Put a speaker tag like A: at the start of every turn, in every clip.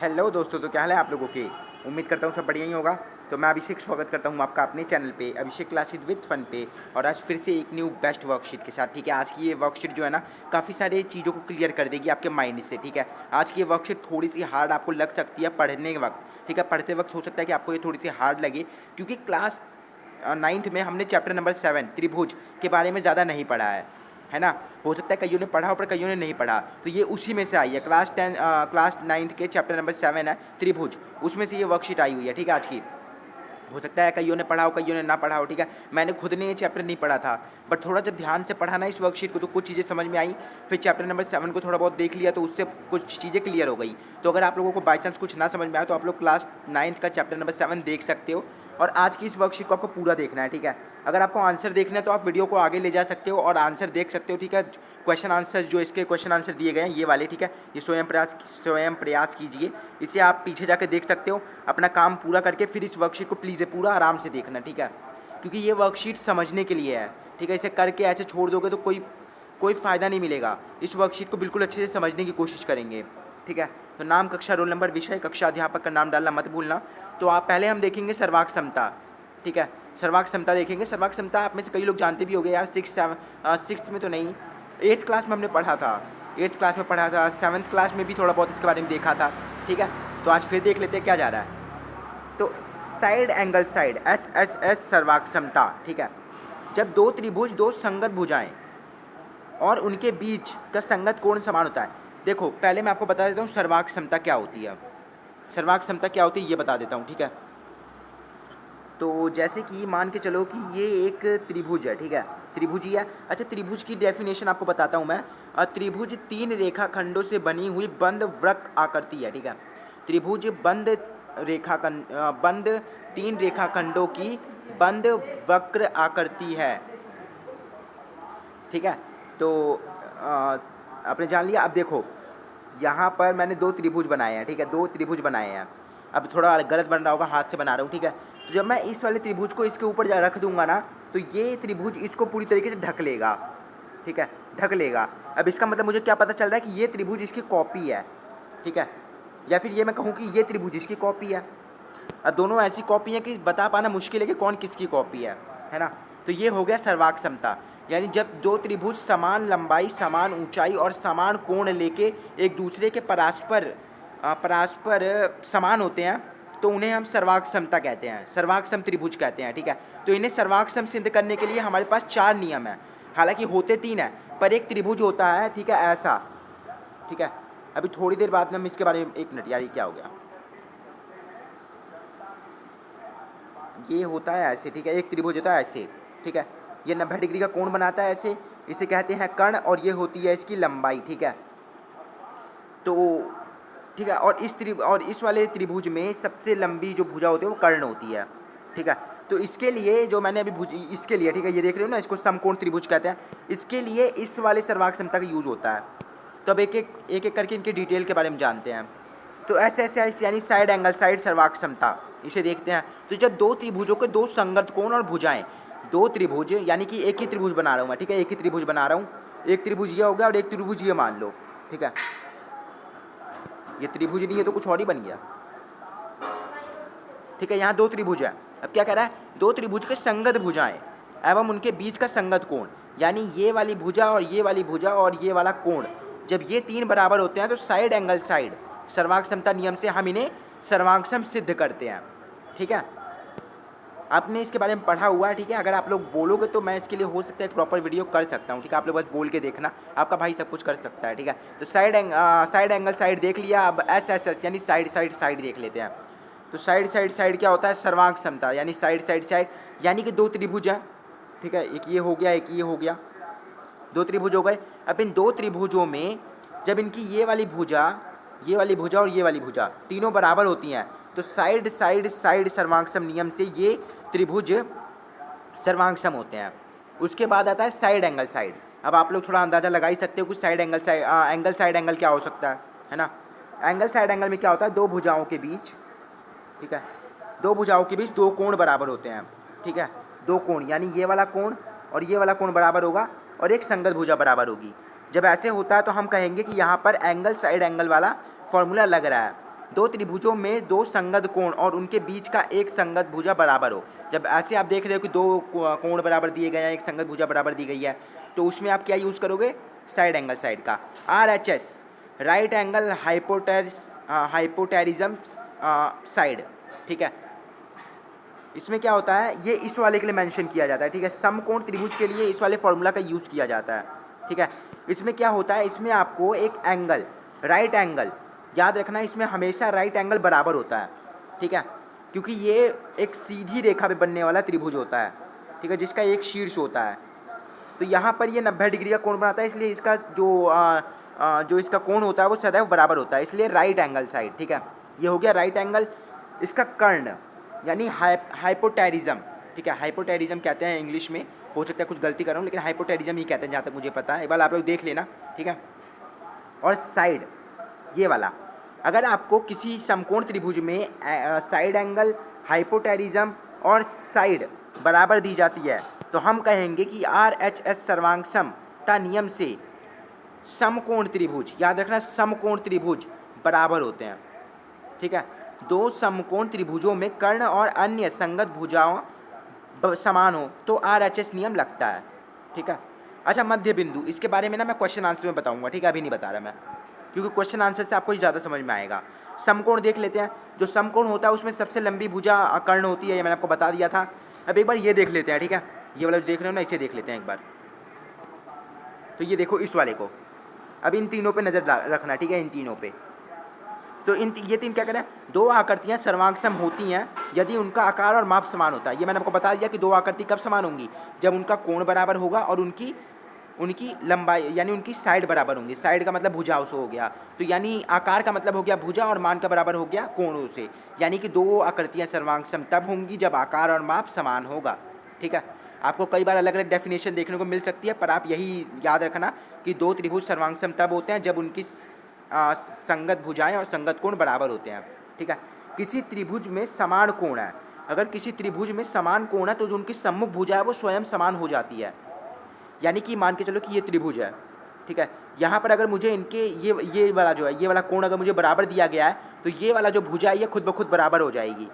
A: Hello दोस्तों, तो क्या हाल है आप लोगों के। उम्मीद करता हूँ सब बढ़िया ही होगा। तो मैं अभिषेक स्वागत करता हूँ आपका अपने चैनल पे अभिषेक क्लासेस विद फन पे। और आज फिर से एक न्यू बेस्ट वर्कशीट के साथ। ठीक है, आज की ये वर्कशीट जो है ना काफ़ी सारी चीज़ों को क्लियर कर देगी आपके माइंड से। ठीक है, आज की ये वर्कशीट थोड़ी सी हार्ड आपको लग सकती है पढ़ने के वक्त। ठीक है, पढ़ते वक्त हो सकता है कि आपको ये थोड़ी सी हार्ड लगे, क्योंकि क्लास 9th में हमने चैप्टर नंबर 7 त्रिभुज के बारे में ज़्यादा नहीं पढ़ा है ना। हो सकता है कईयों ने पढ़ा हो पर कईयों ने नहीं पढ़ा, तो ये उसी में से आई है। क्लास 9th के चैप्टर नंबर 7 है त्रिभुज, उसमें से ये वर्कशीट आई हुई है। ठीक है, आज की हो सकता है कईयों ने पढ़ा हो कईयों ने ना पढ़ा हो। ठीक है, मैंने खुद ने ये चैप्टर नहीं पढ़ा था, बट थोड़ा जब ध्यान से पढ़ा ना इस वर्कशीट को तो कुछ चीज़ें समझ में आई। फिर चैप्टर नंबर 7 को थोड़ा बहुत देख लिया तो उससे कुछ चीज़ें क्लियर हो गई। तो अगर आप लोगों को बाई चांस कुछ ना समझ में आए तो आप लोग क्लास 9th का चैप्टर नंबर 7 देख सकते हो। और आज की इस वर्कशीट को आपको पूरा देखना है। ठीक है, अगर आपको आंसर देखना है तो आप वीडियो को आगे ले जा सकते हो और आंसर देख सकते हो। ठीक है, क्वेश्चन आंसर जो इसके क्वेश्चन आंसर दिए गए हैं ये वाले। ठीक है, ये स्वयं प्रयास कीजिए, इसे आप पीछे जाकर देख सकते हो। अपना काम पूरा करके फिर इस वर्कशीट को प्लीज़ पूरा आराम से देखना। ठीक है, क्योंकि ये वर्कशीट समझने के लिए है। ठीक है, इसे करके ऐसे छोड़ दोगे तो कोई कोई फ़ायदा नहीं मिलेगा। इस वर्कशीट को बिल्कुल अच्छे से समझने की कोशिश करेंगे। ठीक है, तो नाम, कक्षा, रोल नंबर, विषय, कक्षा अध्यापक का नाम डालना मत भूलना। तो आप पहले हम देखेंगे सर्वांग क्षमता। ठीक है, सर्वांग क्षमता देखेंगे। सर्वांग क्षमता आप में से कई लोग जानते भी होंगे यार, सिक्स में तो नहीं, 8th क्लास में हमने पढ़ा था। 8th क्लास में पढ़ा था, 7th क्लास में भी थोड़ा बहुत इसके बारे में देखा था। ठीक है, तो आज फिर देख लेते हैं क्या जा रहा है। तो साइड एंगल साइड एस सर्वांग क्षमता। ठीक है, जब दो त्रिभुज, दो संगत भुजाएं और उनके बीच का संगत कोण समान होता है। देखो पहले मैं आपको बता देता हूँ सर्वांग क्षमता क्या होती है। सर्वांग क्षमता क्या होती है ये बता देता हूँ। ठीक है, तो जैसे कि मान के चलो कि ये एक त्रिभुज है। ठीक है, त्रिभुज ही है। अच्छा, त्रिभुज की डेफिनेशन आपको बताता हूँ मैं। त्रिभुज 3 रेखाखंडों से बनी हुई बंद वक्र आकृति है। ठीक है, त्रिभुज बंद 3 रेखाखंडों की बंद वक्र आकृति है। ठीक है, तो आपने जान लिया। अब देखो यहाँ पर मैंने 2 त्रिभुज बनाए हैं। ठीक है, 2 त्रिभुज बनाए हैं। अब थोड़ा गलत बन रहा होगा, हाथ से बना रहा हूँ। ठीक है, तो जब मैं इस वाले त्रिभुज को इसके ऊपर रख दूंगा ना तो ये त्रिभुज इसको पूरी तरीके से ढक लेगा। ठीक है, ढक लेगा। अब इसका मतलब मुझे क्या पता चल रहा है कि ये त्रिभुज इसकी कॉपी है। ठीक है, या फिर ये मैं कहूँ कि ये त्रिभुज इसकी कॉपी है। अब दोनों ऐसी कॉपी हैं कि बता पाना मुश्किल है कि कौन किसकी कॉपी है ना। तो ये हो गया सर्वांग क्षमता, यानी जब दो त्रिभुज समान लंबाई, समान ऊंचाई और समान कोण लेके एक दूसरे के परस्पर समान होते हैं तो उन्हें हम सर्वांग क्षमता कहते हैं, सर्वांगसम त्रिभुज कहते हैं। ठीक है, तो इन्हें सर्वांगसम सिद्ध करने के लिए हमारे पास 4 नियम हैं। हालांकि होते 3 हैं पर एक त्रिभुज होता है। ठीक है, ऐसा। ठीक है, अभी थोड़ी देर बाद में हम इसके बारे में, एक मिनट यार, ये क्या हो गया। ये होता है ऐसे। ठीक है, एक त्रिभुज होता है ऐसे। ठीक है, ये 90 डिग्री का कोण बनाता है ऐसे, इसे कहते हैं कर्ण, और ये होती है इसकी लंबाई। ठीक है, तो ठीक है, और इस वाले त्रिभुज में सबसे लंबी जो भुजा होती है वो कर्ण होती है। ठीक है, तो इसके लिए जो मैंने अभी इसके लिए, ठीक है, ये देख रहे हो ना, इसको समकोण त्रिभुज कहते हैं। इसके लिए इस वाले सर्वांग क्षमता का यूज होता है। तो अब एक एक करके इनके डिटेल के बारे में जानते हैं। तो ऐसे यानी साइड एंगल साइड सर्वांग क्षमता, इसे देखते हैं। तो जब दो त्रिभुजों के दो संगत कोण और भुजाएं, दो त्रिभुज यानी कि एक ही त्रिभुज बना रहा हूँ मैं। ठीक है, एक ही त्रिभुज बना रहा हूँ। एक त्रिभुज ये हो गया और एक त्रिभुज ये मान लो। ठीक है, ये त्रिभुज नहीं है तो कुछ और ही बन गया। ठीक है, यहाँ 2 त्रिभुज है। अब क्या कह रहा है, 2 त्रिभुज के संगत भुजाएं एवं उनके बीच का संगत कोण, यानी ये वाली भुजा और ये वाली भुजा और ये वाला कोण, जब ये 3 बराबर होते हैं तो साइड एंगल साइड सर्वांग क्षमता नियम से हम इन्हें सर्वांगसम सिद्ध करते हैं। ठीक है, आपने इसके बारे में पढ़ा हुआ है। ठीक है, अगर आप लोग बोलोगे तो मैं इसके लिए हो सकता है एक प्रॉपर वीडियो कर सकता हूँ। ठीक है, आप लोग बस बोल के देखना, आपका भाई सब कुछ कर सकता है। ठीक है, तो साइड एंगल साइड देख लिया। अब एस यानी साइड देख लेते हैं। तो साइड क्या होता है, सर्वांग क्षमता, यानी साइड यानी कि 2 त्रिभुज हैं। ठीक है, एक ये हो गया, एक ये हो गया, 2 त्रिभुज हो गए। अब इन 2 त्रिभुजों में जब इनकी ये वाली भुजा और ये वाली भुजा तीनों बराबर होती हैं तो साइड सर्वांगसम नियम से ये त्रिभुज सर्वांगसम होते हैं। उसके बाद आता है साइड एंगल साइड। अब आप लोग थोड़ा अंदाज़ा लगा ही सकते हो कि साइड एंगल क्या हो सकता है ना। साइड एंगल में क्या होता है, 2 भुजाओं के बीच, ठीक है, 2 भुजाओं के बीच 2 कोण बराबर होते हैं। ठीक है, 2 कोण यानी ये वाला कोण और ये वाला कोण बराबर होगा और एक संगत भुजा बराबर होगी। जब ऐसे होता है तो हम कहेंगे कि यहाँ पर साइड एंगल वाला फॉर्मूला लग रहा है। दो त्रिभुजों में दो संगत कोण और उनके बीच का एक संगत भुजा बराबर हो। जब ऐसे आप देख रहे हो कि दो कोण बराबर दिए गए हैं, एक संगत भुजा बराबर दी गई है, तो उसमें आप क्या यूज़ करोगे? साइड एंगल साइड का। RHS राइट एंगल हाइपोटेरिज्म साइड, ठीक है। इसमें क्या होता है, ये इस वाले के लिए मेंशन किया जाता है, ठीक है। समकोण त्रिभुज के लिए इस वाले फॉर्मूला का यूज़ किया जाता है, ठीक है। इसमें क्या होता है, इसमें आपको एक एंगल, राइट एंगल, याद रखना इसमें हमेशा राइट एंगल बराबर होता है, ठीक है, क्योंकि ये एक सीधी रेखा पे बनने वाला त्रिभुज होता है, ठीक है, जिसका एक शीर्ष होता है। तो यहाँ पर ये 90 डिग्री का कोण बनाता है, इसलिए इसका जो इसका कोण होता है वो सदैव बराबर होता है, इसलिए राइट एंगल साइड, ठीक है। ये हो गया राइट एंगल। इसका कर्ण यानी हाइपोटेरिज्म, ठीक है, हाइपोटेरिज्म कहते हैं इंग्लिश में, हो सकता है कुछ गलती कर रहा हूँ लेकिन हाइपोटेरिज्म ही कहते हैं जहाँ तक मुझे पता है, एक बार आप लोग देख लेना, ठीक है। और साइड, ये वाला, अगर आपको किसी समकोण त्रिभुज में साइड एंगल, हाइपोटेरिज्म और साइड बराबर दी जाती है तो हम कहेंगे कि RHS सर्वांगसमता नियम से समकोण त्रिभुज, याद रखना समकोण त्रिभुज बराबर होते हैं, ठीक है। दो समकोण त्रिभुजों में कर्ण और अन्य संगत भुजाओं समान हो तो RHS नियम लगता है, ठीक है। अच्छा, मध्य बिंदु, इसके बारे में ना मैं क्वेश्चन आंसर में बताऊंगा, ठीक है, अभी नहीं बता रहा मैं, क्योंकि क्वेश्चन आंसर से आपको ज़्यादा समझ में आएगा। समकोण देख लेते हैं। जो समकोण होता है उसमें सबसे लंबी भुजा कर्ण होती है, ये मैंने आपको बता दिया था। अब एक बार ये देख लेते हैं, ठीक है, ये वाला जो देख रहे हो ना, इसे देख लेते हैं एक बार। तो ये देखो इस वाले को, अब इन तीनों पे नज़र रखना, ठीक है, इन तीनों पे। तो ये तीन क्या करें, दो आकृतियाँ सर्वांगसम होती हैं यदि उनका आकार और माप समान होता है। ये मैंने आपको बता दिया कि दो आकृति कब समान होंगी, जब उनका कोण बराबर होगा और उनकी लंबाई यानी उनकी साइड बराबर होंगी। साइड का मतलब भुजाओं से हो गया, तो यानी आकार का मतलब हो गया भुजा और मान का बराबर हो गया कोणों से, यानी कि दो आकृतियाँ सर्वांगसम तब होंगी जब आकार और माप समान होगा, ठीक है। आपको कई बार अलग अलग डेफिनेशन देखने को मिल सकती है, पर आप यही याद रखना कि दो त्रिभुज सर्वांगसम तब होते हैं जब उनकी संगत भुजाएं और संगत कोण बराबर होते हैं, ठीक है। किसी त्रिभुज में समान कोण है, अगर किसी त्रिभुज में समान कोण है तो जो उनकी सम्मुख भुजा है वो स्वयं समान हो जाती है, यानी कि मान के चलो कि ये त्रिभुज है, ठीक है। यहाँ पर अगर मुझे इनके ये वाला जो है, ये वाला कोण अगर मुझे बराबर दिया गया है तो ये वाला जो भुजा है ये खुद ब खुद बराबर हो जाएगी,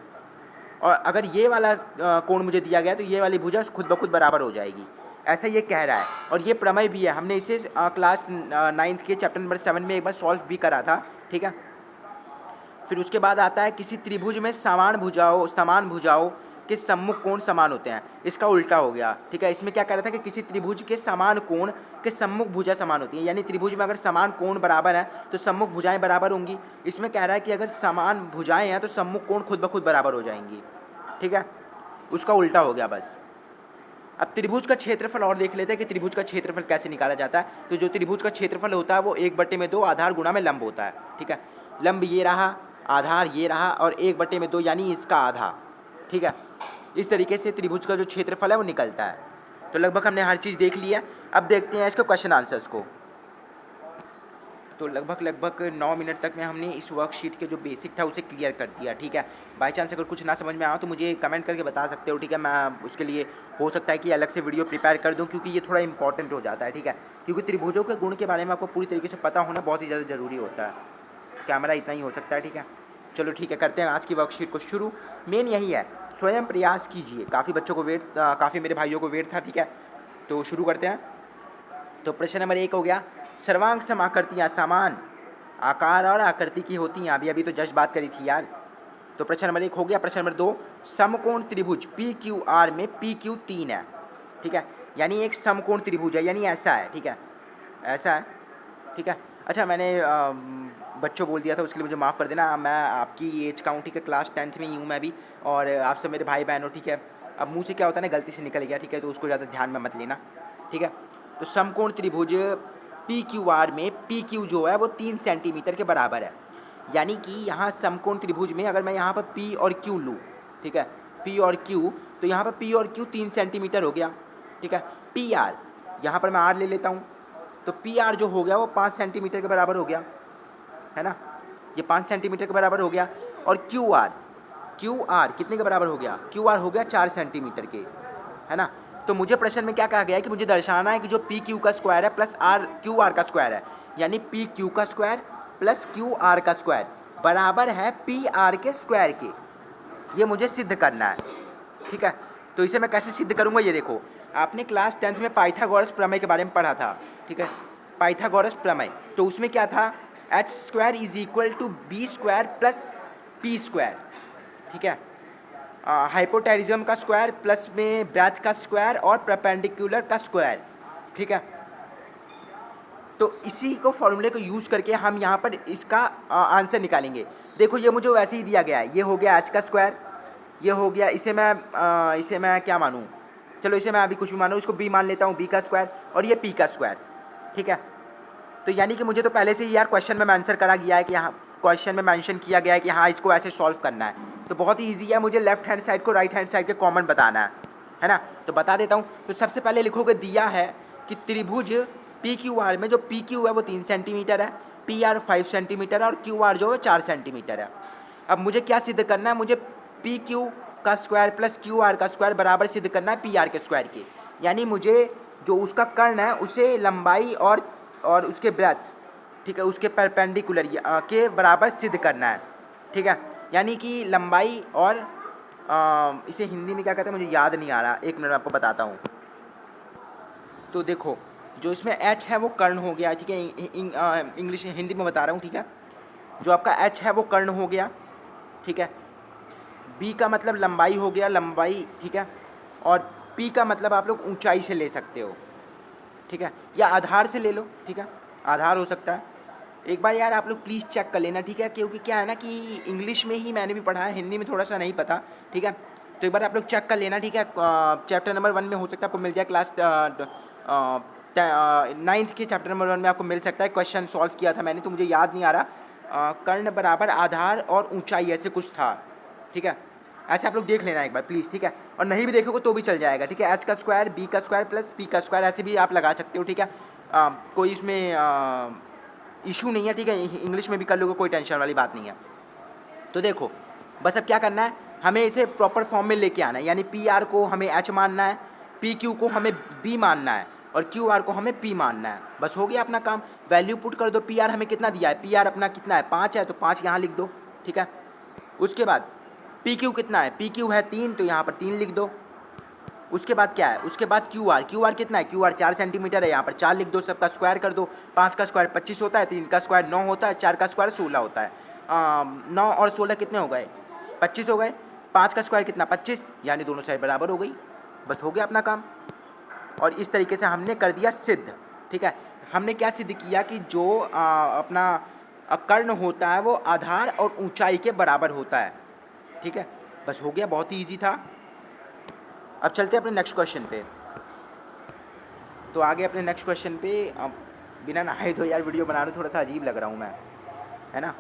A: और अगर ये वाला कोण मुझे दिया गया है तो ये वाली भुजा खुद ब खुद बराबर हो जाएगी, ऐसा ये कह रहा है। और ये प्रमेय भी है, हमने इसे क्लास 9th के चैप्टर नंबर 7 में एक बार सॉल्व भी करा था, ठीक है। फिर उसके बाद आता है किसी त्रिभुज में समान भुजाओं के सम्मुख कोण समान होते हैं, इसका उल्टा हो गया, ठीक है। इसमें क्या कह रहा था कि किसी त्रिभुज के समान कोण के सम्मुख भुजा समान होती है, यानी त्रिभुज में अगर समान कोण बराबर है तो सम्मुख भुजाएं बराबर होंगी। इसमें कह रहा है कि अगर समान भुजाएं हैं तो सम्मुख कोण खुद ब खुद बराबर हो जाएंगी, ठीक है, उसका उल्टा हो गया बस। अब त्रिभुज का क्षेत्रफल और देख लेते हैं कि त्रिभुज का क्षेत्रफल कैसे निकाला जाता है। तो जो त्रिभुज का क्षेत्रफल होता है वो 1/2 आधार गुणा में लंब होता है, ठीक है। लंब ये रहा, आधार ये रहा, और 1/2 यानी इसका आधा, ठीक है। इस तरीके से त्रिभुज का जो क्षेत्रफल है वो निकलता है। तो लगभग हमने हर चीज़ देख ली है। अब देखते हैं इसके क्वेश्चन आंसर्स को। तो लगभग 9 मिनट तक में हमने इस वर्कशीट के जो बेसिक था उसे क्लियर कर दिया, ठीक है। बाई चांस अगर कुछ ना समझ में आया तो मुझे कमेंट करके बता सकते हो, ठीक है। मैं उसके लिए हो सकता है कि अलग से वीडियो प्रिपेयर कर दूं, क्योंकि ये थोड़ा इंपॉर्टेंट हो जाता है, ठीक है। क्योंकि त्रिभुजों के गुण के बारे में आपको पूरी तरीके से पता होना बहुत ही ज़्यादा ज़रूरी होता है। कैमरा इतना ही हो सकता है, ठीक है। चलो ठीक है, करते हैं आज की वर्कशीट को शुरू। मेन यही है, स्वयं प्रयास कीजिए। काफ़ी बच्चों को काफ़ी मेरे भाइयों को वेट था, ठीक है। तो शुरू करते हैं। तो प्रश्न नंबर 1 हो गया, सर्वांगसम आकृतियाँ समान आकार और आकृति की होती हैं। अभी तो जस्ट बात करी थी यार। तो प्रश्न नंबर 1 हो गया। प्रश्न नंबर 2, समकोण त्रिभुज PQR में PQ 3 है, ठीक है, यानी एक समकोण त्रिभुज है, यानी ऐसा है, ठीक है, ऐसा है, ठीक है। अच्छा, मैंने बच्चों बोल दिया था, उसके लिए मुझे माफ़ कर देना। मैं आपकी एज का हूँ, ठीक है, क्लास 10th में ही हूँ मैं भी, और आप सब मेरे भाई बहन हो, ठीक है। अब मुँह से क्या होता है ना, गलती से निकल गया, ठीक है, तो उसको ज़्यादा ध्यान में मत लेना, ठीक है। तो समकोण त्रिभुज PQR में PQ जो है वो 3 सेंटीमीटर के बराबर है, यानी कि यहाँ समकोण त्रिभुज में अगर मैं यहाँ पर P और Q लूँ, ठीक है, P और Q, तो यहाँ पर P और Q 3 सेंटीमीटर हो गया, ठीक है। PR, यहाँ पर मैं R ले लेता हूँ, तो PR जो हो गया वो 5 सेंटीमीटर के बराबर हो गया, है ना, ये 5 सेंटीमीटर के बराबर हो गया। और QR कितने के बराबर हो गया? QR हो गया 4 सेंटीमीटर के, है ना। तो मुझे प्रश्न में क्या कहा गया है कि मुझे दर्शाना है कि जो PQ का स्क्वायर है प्लस QR का स्क्वायर है, यानी PQ का स्क्वायर प्लस QR का स्क्वायर, बराबर है पी आर के स्क्वायर के। ये मुझे सिद्ध करना है, ठीक है। तो इसे मैं कैसे सिद्ध करूँगा, ये देखो, आपने क्लास 10th में पाइथागोरस प्रमेय के बारे में पढ़ा था, ठीक है, पाइथागोरस प्रमेय। तो उसमें क्या था, H square is equal to B square plus P square, ठीक है, हाइपोटेरिज्म का स्क्वायर प्लस में ब्रेथ का स्क्वायर और परपेंडिकुलर का स्क्वायर, ठीक है। तो इसी को फॉर्मूले को यूज़ करके हम यहाँ पर इसका आंसर निकालेंगे। देखो ये मुझे वैसे ही दिया गया है, ये हो गया एच का स्क्वायर, ये हो गया, इसे मैं क्या मानूँ, चलो इसे मैं अभी कुछ भी मानूँ, इसको बी मान लेता हूँ, बी का स्क्वायर, और ये पी का स्क्वायर, ठीक है। तो यानी कि मुझे तो पहले से ही यार क्वेश्चन में आंसर करा गया है कि यहाँ क्वेश्चन में मेंशन किया गया है कि हाँ इसको ऐसे सॉल्व करना है। तो बहुत ही ईजी है, मुझे लेफ्ट हैंड साइड को राइट हैंड साइड के कॉमन बताना है ना। तो बता देता हूँ। तो सबसे पहले लिखोगे, दिया है कि त्रिभुज पी क्यू आर में जो पी क्यू है वो 3 सेंटीमीटर है, पी आर 5 सेंटीमीटर है और क्यू आर जो है 4 सेंटीमीटर है। अब मुझे क्या सिद्ध करना है, मुझे पी क्यू का स्क्वायर प्लस क्यू आर का स्क्वायर बराबर सिद्ध करना है पी आर के स्क्वायर के। यानी मुझे जो उसका कर्ण है उसे लंबाई और उसके ब्रेथ, ठीक है, उसके परपेंडिकुलर के बराबर सिद्ध करना है, ठीक है। यानी कि लंबाई और इसे हिंदी में क्या कहते हैं मुझे याद नहीं आ रहा, एक मिनट आपको बताता हूँ। तो देखो जो इसमें एच है वो कर्ण हो गया, ठीक है, इंग्लिश हिंदी में बता रहा हूँ, ठीक है। जो आपका एच है वो कर्ण हो गया, ठीक है। बी का मतलब लंबाई हो गया, लंबाई, ठीक है। और पी का मतलब आप लोग ऊंचाई से ले सकते हो, ठीक है, या आधार से ले लो, ठीक है, आधार हो सकता है। एक बार यार आप लोग प्लीज़ चेक कर लेना, ठीक है, क्योंकि क्या है ना कि इंग्लिश में ही मैंने भी पढ़ा है, हिंदी में थोड़ा सा नहीं पता, ठीक है। तो एक बार आप लोग चेक कर लेना, ठीक है। चैप्टर नंबर 1 में हो सकता है आपको मिल जाए, क्लास 9th के चैप्टर नंबर 1 में आपको मिल सकता है। क्वेश्चन सॉल्व किया था मैंने, तो मुझे याद नहीं आ रहा, कर्ण बराबर आधार और ऊंचाई ऐसे कुछ था, ठीक है। ऐसे आप लोग देख लेना एक बार प्लीज़, ठीक है। और नहीं भी देखोगे तो भी चल जाएगा, ठीक है। एच का स्क्वायर, बी का स्क्वायर प्लस पी का स्क्वायर ऐसे भी आप लगा सकते हो, ठीक है। कोई इसमें इशू नहीं है, ठीक है, इंग्लिश में भी कर लोगे, कोई टेंशन वाली बात नहीं है। तो देखो बस अब क्या करना है, हमें इसे प्रॉपर फॉर्म में लेके आना है। यानी पी आर को हमें एच मानना है, पी क्यू को हमें बी मानना है और क्यू आर को हमें पी मानना है। बस हो गया अपना काम। वैल्यू पुट कर दो, पी आर हमें कितना दिया है, पी आर अपना कितना है 5 है, तो 5 यहाँ लिख दो, ठीक है। उसके बाद पी क्यू कितना है, पी क्यू है 3, तो यहाँ पर 3 लिख दो। उसके बाद क्या है, उसके बाद क्यू आर कितना है, क्यू आर 4 सेंटीमीटर है, यहाँ पर 4 लिख दो, सबका स्क्वायर कर दो। 5 का स्क्वायर 25 होता है, 3 का स्क्वायर 9 होता है, 4 का स्क्वायर 16 होता है। 9 और 16 कितने हो गए, 25 हो गए। 5 का स्क्वायर कितना 25, यानी दोनों साइड बराबर हो गई। बस हो गया अपना काम। और इस तरीके से हमने कर दिया सिद्ध, ठीक है। हमने क्या सिद्ध किया कि जो अपना कर्ण होता है वो आधार और ऊंचाई के बराबर होता है, ठीक है। बस हो गया, बहुत ही ईजी था। अब चलते हैं अपने नेक्स्ट क्वेश्चन पे। तो आगे अपने नेक्स्ट क्वेश्चन पे, अब बिना नहाए धोए यार वीडियो बना रहा हूँ, थोड़ा सा अजीब लग रहा हूँ मैं, है ना।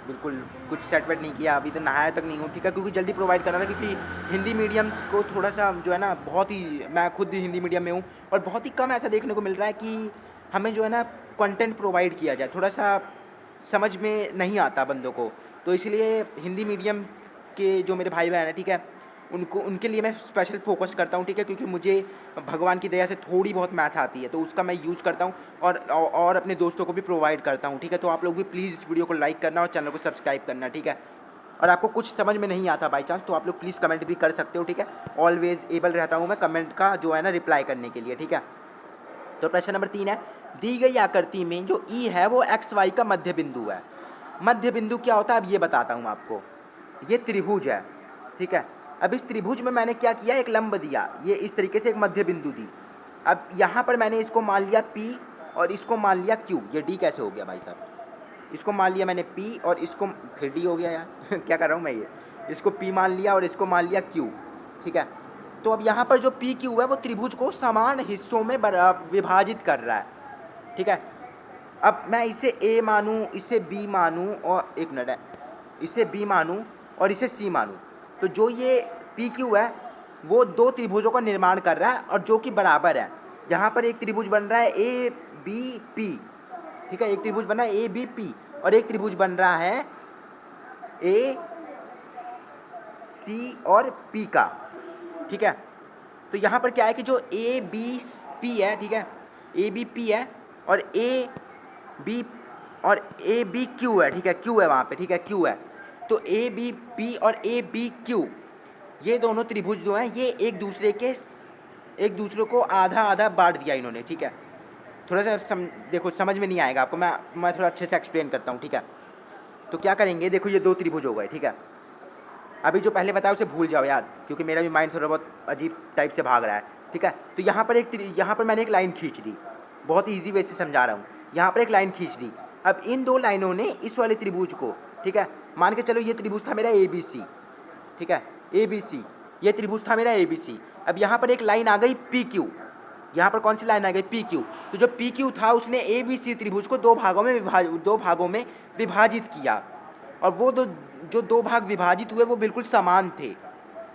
A: बिल्कुल कुछ सेट वेट नहीं किया, अभी तो नहाया तक नहीं हूँ, ठीक है, क्योंकि जल्दी प्रोवाइड करना था, क्योंकि हिंदी मीडियम्स को थोड़ा सा जो है ना, बहुत ही, मैं खुद हिंदी मीडियम में हूँ और बहुत ही कम ऐसा देखने को मिल रहा है कि हमें जो है ना कंटेंट प्रोवाइड किया जाए, थोड़ा सा समझ में नहीं आता बंदों को। तो इसलिए हिंदी मीडियम के जो मेरे भाई बहन हैं, ठीक है, उनके लिए मैं स्पेशल फोकस करता हूँ, ठीक है, क्योंकि मुझे भगवान की दया से थोड़ी बहुत मैथ आती है, तो उसका मैं यूज़ करता हूँ और अपने दोस्तों को भी प्रोवाइड करता हूँ, ठीक है। तो आप लोग भी प्लीज़ इस वीडियो को लाइक करना और चैनल को सब्सक्राइब करना, ठीक है। और आपको कुछ समझ में नहीं आता बाई चांस, तो आप लोग प्लीज़ कमेंट भी कर सकते हो, ठीक है। ऑलवेज एबल रहता हूँ मैं कमेंट का जो है ना रिप्लाई करने के लिए, ठीक है। तो प्रश्न नंबर 3 है, दी गई आकृति में जो ई है वो एक्स वाई का मध्य बिंदु है। मध्य बिंदु क्या होता है अब ये बताता हूँ आपको। ये त्रिभुज है, ठीक है। अब इस त्रिभुज में मैंने क्या किया, एक लंब दिया, ये इस तरीके से एक मध्य बिंदु दी। अब यहाँ पर मैंने इसको मान लिया P और इसको मान लिया Q। ये D कैसे हो गया भाई साहब, इसको मान लिया मैंने P और इसको फिर D हो गया यार क्या कर रहा हूँ मैं, ये इसको P मान लिया और इसको मान लिया Q, ठीक है। तो अब यहाँ पर जो P Q है वो त्रिभुज को समान हिस्सों में विभाजित कर रहा है, ठीक है। अब मैं इसे A मानूँ, इसे B मानूँ और एक मिनट है, इसे B मानूँ और इसे C मानूँ, तो जो ये पी क्यू है वो 2 त्रिभुजों का निर्माण कर रहा है और जो कि बराबर है। यहाँ पर एक त्रिभुज बन रहा है ए बी पी, ठीक है, एक त्रिभुज बन रहा है ए बी पी और एक त्रिभुज बन रहा है ए सी और पी का, ठीक है। तो यहाँ पर क्या है कि जो ए बी पी है, ठीक है, ए बी पी है और ए बी और ए बी क्यू है, ठीक है, क्यू है वहाँ पे, ठीक है, क्यू है। तो ए बी बी और ए बी क्यू, ये दोनों त्रिभुज जो हैं ये एक दूसरे को आधा आधा बांट दिया इन्होंने, ठीक है। थोड़ा सा देखो समझ में नहीं आएगा आपको, मैं थोड़ा अच्छे से एक्सप्लेन करता हूँ, ठीक है। तो क्या करेंगे, देखो ये दो त्रिभुज हो गए, ठीक है। अभी जो पहले बताया उसे भूल जाओ यार, क्योंकि मेरा भी माइंड थोड़ा बहुत अजीब टाइप से भाग रहा है, ठीक है। तो यहाँ पर मैंने एक लाइन खींच दी, बहुत ईजी वे से समझा रहा हूँ। यहाँ पर एक लाइन खींच दी। अब इन दो लाइनों ने इस वाले त्रिभुज को, ठीक है, मान के चलो ये त्रिभुज था मेरा ए बी सी, ठीक है, ए बी सी, ये त्रिभुज था मेरा ए बी सी। अब यहाँ पर एक लाइन आ गई पी क्यू, यहाँ पर कौन सी लाइन आ गई, पी क्यू। तो जो पी क्यू था उसने ए बी सी त्रिभुज को दो भागों में विभाजित किया, और वो जो दो भाग विभाजित हुए वो बिल्कुल समान थे,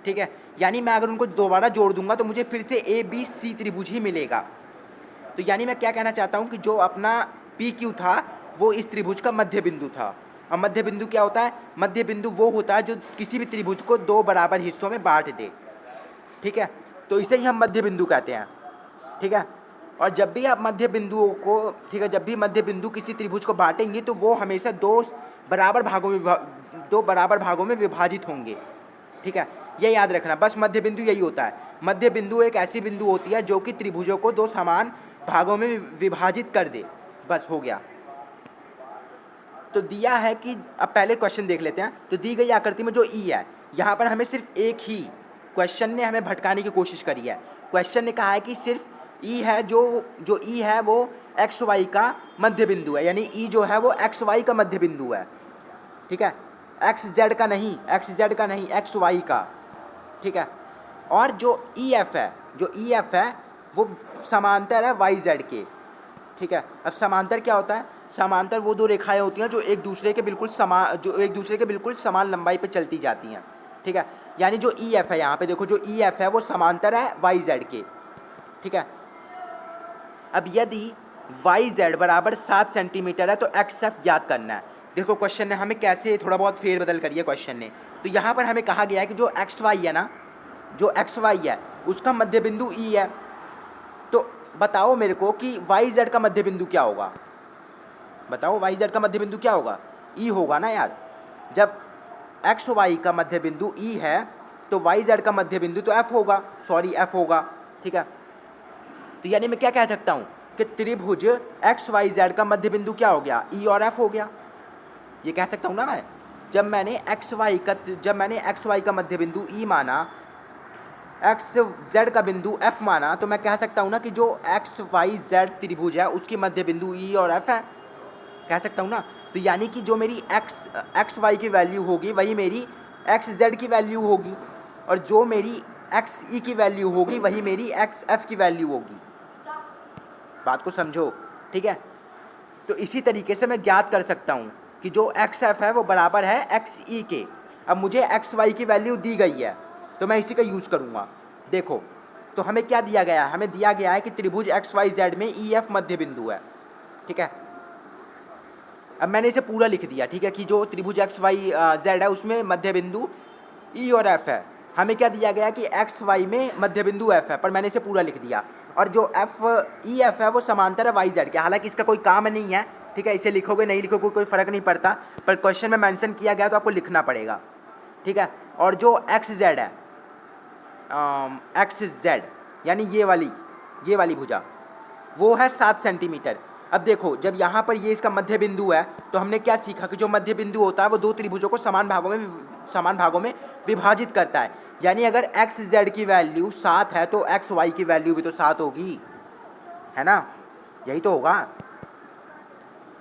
A: ठीक है। यानी मैं अगर उनको दोबारा जोड़ दूंगा तो मुझे फिर से ए बी सी त्रिभुज ही मिलेगा। तो यानी मैं क्या कहना चाहता हूँ कि जो अपना पी क्यू था वो इस त्रिभुज का मध्य बिंदु था। और मध्य बिंदु क्या होता है, मध्य बिंदु वो होता है जो किसी भी त्रिभुज को दो बराबर हिस्सों में बांट दे, ठीक है। तो इसे ही हम मध्य बिंदु कहते हैं, ठीक है। और जब भी आप मध्य बिंदुओं को, ठीक है, जब भी मध्य बिंदु किसी त्रिभुज को बांटेंगे तो वो हमेशा दो बराबर भागों में विभाजित होंगे, ठीक है। ये याद रखना, बस मध्य बिंदु यही होता है। मध्य बिंदु एक ऐसी बिंदु होती है जो कि त्रिभुजों को दो समान भागों में विभाजित कर दे, बस हो गया। तो दिया है कि अब पहले क्वेश्चन देख लेते हैं। तो दी गई आकृति में जो ई है, यहाँ पर हमें सिर्फ एक ही क्वेश्चन ने हमें भटकाने की कोशिश करी है। क्वेश्चन ने कहा है कि सिर्फ ई है, जो ई है वो एक्स वाई का मध्य बिंदु है, यानी ई जो है वो एक्स वाई का मध्य बिंदु है, ठीक है, एक्स जेड का नहीं, एक्स वाई का, ठीक है। और जो ई एफ है वो समांतर है वाई जेड के, ठीक है। अब समांतर क्या होता है, समांतर वो दो रेखाएं होती हैं जो एक दूसरे के बिल्कुल समान लंबाई पे चलती जाती हैं, ठीक है। यानी जो ई एफ है, यहाँ पे देखो जो ई एफ है वो समांतर है वाई जेड के, ठीक है। अब यदि वाई जेड बराबर 7 सेंटीमीटर है तो एक्स एफ ज्ञात करना है। देखो क्वेश्चन ने हमें कैसे थोड़ा बहुत फेरबदल करी है क्वेश्चन ने। तो यहाँ पर हमें कहा गया है कि जो एक्स वाई है ना, जो एक्स वाई है उसका मध्य बिंदु ई है। तो बताओ मेरे को कि वाई जेड का मध्य बिंदु क्या होगा, बताओ वाई जेड का मध्य बिंदु क्या होगा, ई होगा ना यार। जब एक्स वाई का मध्य बिंदु ई है तो वाई जेड का मध्य बिंदु तो एफ होगा, ठीक है। तो यानी मैं क्या कह सकता हूँ कि त्रिभुज एक्स वाई जेड का मध्य बिंदु क्या हो गया, ई और एफ हो गया। ये कह सकता हूँ ना मैं। जब मैंने एक्स वाई का मध्य बिंदु ई माना, एक्स जेड का बिंदु एफ माना, तो मैं कह सकता हूँ ना कि जो एक्स वाई जेड त्रिभुज है उसकी मध्य बिंदु ई और एफ है, कह सकता हूँ ना। तो यानी कि जो मेरी एक्स वाई की वैल्यू होगी वही मेरी एक्स जेड की वैल्यू होगी, और जो मेरी एक्स ई की वैल्यू होगी वही मेरी एक्स एफ की वैल्यू होगी। बात को समझो, ठीक है। तो इसी तरीके से मैं ज्ञात कर सकता हूँ कि जो एक्स एफ है वो बराबर है एक्स ई के। अब मुझे एक्स वाई की वैल्यू दी गई है तो मैं इसी का यूज़ करूँगा। देखो तो हमें क्या दिया गया है, हमें दिया गया है कि त्रिभुज एक्स वाई जेड में ई एफ मध्य बिंदु है, ठीक है। अब मैंने इसे पूरा लिख दिया, ठीक है, कि जो त्रिभुज एक्स वाई जेड है उसमें मध्य बिंदु ई और एफ है। हमें क्या दिया गया कि एक्स वाई में मध्य बिंदु एफ है, पर मैंने इसे पूरा लिख दिया। और जो ई एफ है वो समांतर है वाई जेड के, हालांकि इसका कोई काम नहीं है, ठीक है। इसे लिखोगे नहीं लिखोगे कोई फ़र्क नहीं पड़ता, पर क्वेश्चन में मेंशन किया गया तो आपको लिखना पड़ेगा, ठीक है। और जो एक्स जेड है, एक्स जेड यानी ये वाली भुजा वो है 7 सेंटीमीटर। अब देखो जब यहाँ पर ये इसका मध्य बिंदु है तो हमने क्या सीखा कि जो मध्य बिंदु होता है वो दो त्रिभुजों को समान भागों में विभाजित करता है। यानी अगर एक्स जेड की वैल्यू 7 है तो एक्स वाई की वैल्यू भी तो 7 होगी, है ना, यही तो होगा।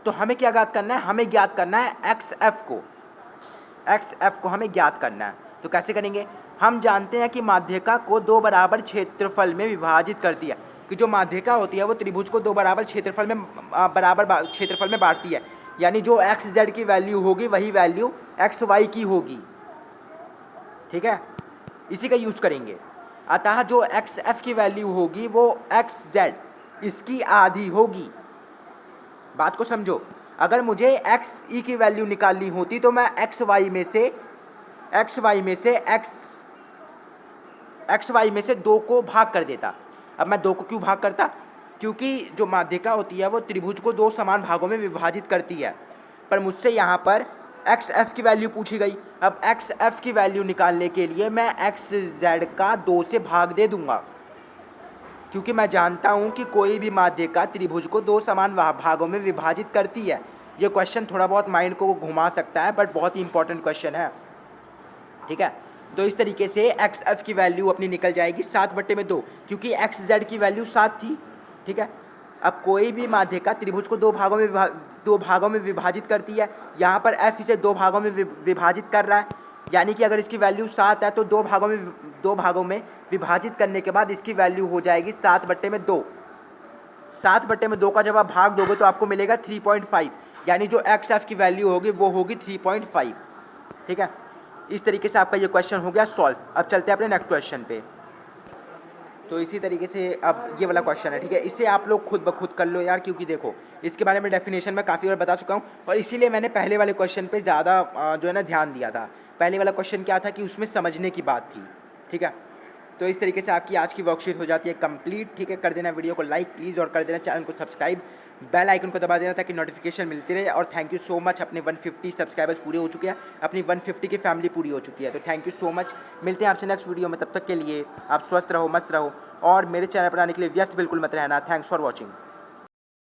A: तो हमें क्या ज्ञात करना है, हमें ज्ञात करना है एक्स एफ को हमें ज्ञात करना है। तो कैसे करेंगे, हम जानते हैं कि माध्यिका को दो बराबर क्षेत्रफल में विभाजित करती है, कि जो माध्यिका होती है वो त्रिभुज को दो बराबर क्षेत्रफल में बांटती है। यानी जो एक्स जेड की वैल्यू होगी वही वैल्यू एक्स वाई की होगी, ठीक है, इसी का यूज़ करेंगे। अतः जो एक्स एफ की वैल्यू होगी वो एक्स जेड इसकी आधी होगी। बात को समझो, अगर मुझे एक्स ई की वैल्यू निकालनी होती तो मैं एक्स वाई में से 2 को भाग कर देता। अब मैं 2 को क्यों भाग करता, क्योंकि जो माध्यिका होती है वो त्रिभुज को दो समान भागों में विभाजित करती है। पर मुझसे यहाँ पर एक्स एफ की वैल्यू पूछी गई। अब एक्स एफ की वैल्यू निकालने के लिए मैं एक्स जेड का 2 से भाग दे दूंगा, क्योंकि मैं जानता हूँ कि कोई भी माध्यिका त्रिभुज को दो समान भागों में विभाजित करती है। ये क्वेश्चन थोड़ा बहुत माइंड को घुमा सकता है, बट बहुत ही इंपॉर्टेंट क्वेश्चन है, ठीक है। तो इस तरीके से एक्स एफ की वैल्यू अपनी निकल जाएगी 7/2, क्योंकि एक्स जेड की वैल्यू 7 थी, ठीक है। अब कोई भी माध्यिका त्रिभुज को दो भागों में विभाजित करती है। यहाँ पर एफ इसे दो भागों में विभाजित कर रहा है, यानी कि अगर इसकी वैल्यू 7 है तो दो भागों में विभाजित करने के बाद इसकी वैल्यू हो जाएगी 7/2। 7/2 का जब आप भाग दोगे तो आपको मिलेगा 3.5, यानी जो एक्स एफ की वैल्यू होगी वो होगी 3.5, ठीक है। इस तरीके से आपका ये क्वेश्चन हो गया सॉल्व। अब चलते हैं अपने नेक्स्ट क्वेश्चन पे। तो इसी तरीके से अब ये वाला क्वेश्चन है, ठीक है। इसे आप लोग खुद ब खुद कर लो यार, क्योंकि देखो इसके बारे में डेफिनेशन में काफ़ी बार बता चुका हूँ, और इसीलिए मैंने पहले वाले क्वेश्चन पे ज़्यादा जो है ना ध्यान दिया था। पहले वाला क्वेश्चन क्या था कि उसमें समझने की बात थी, ठीक है। तो इस तरीके से आपकी आज की वर्कशीट हो जाती है कंप्लीट, ठीक है। कर देना वीडियो को लाइक प्लीज़, और कर देना चैनल को सब्सक्राइब, बेल आइकन को दबा देना ताकि नोटिफिकेशन मिलती रहे। और थैंक यू सो मच, अपने 150 सब्सक्राइबर्स पूरे हो चुके हैं, अपनी 150 की फैमिली पूरी हो चुकी है। तो थैंक यू सो मच, मिलते हैं आपसे नेक्स्ट वीडियो में। तब तक के लिए आप स्वस्थ रहो, मस्त रहो, और मेरे चैनल पर आने के लिए व्यस्त बिल्कुल मत रहना। Thanks for watching.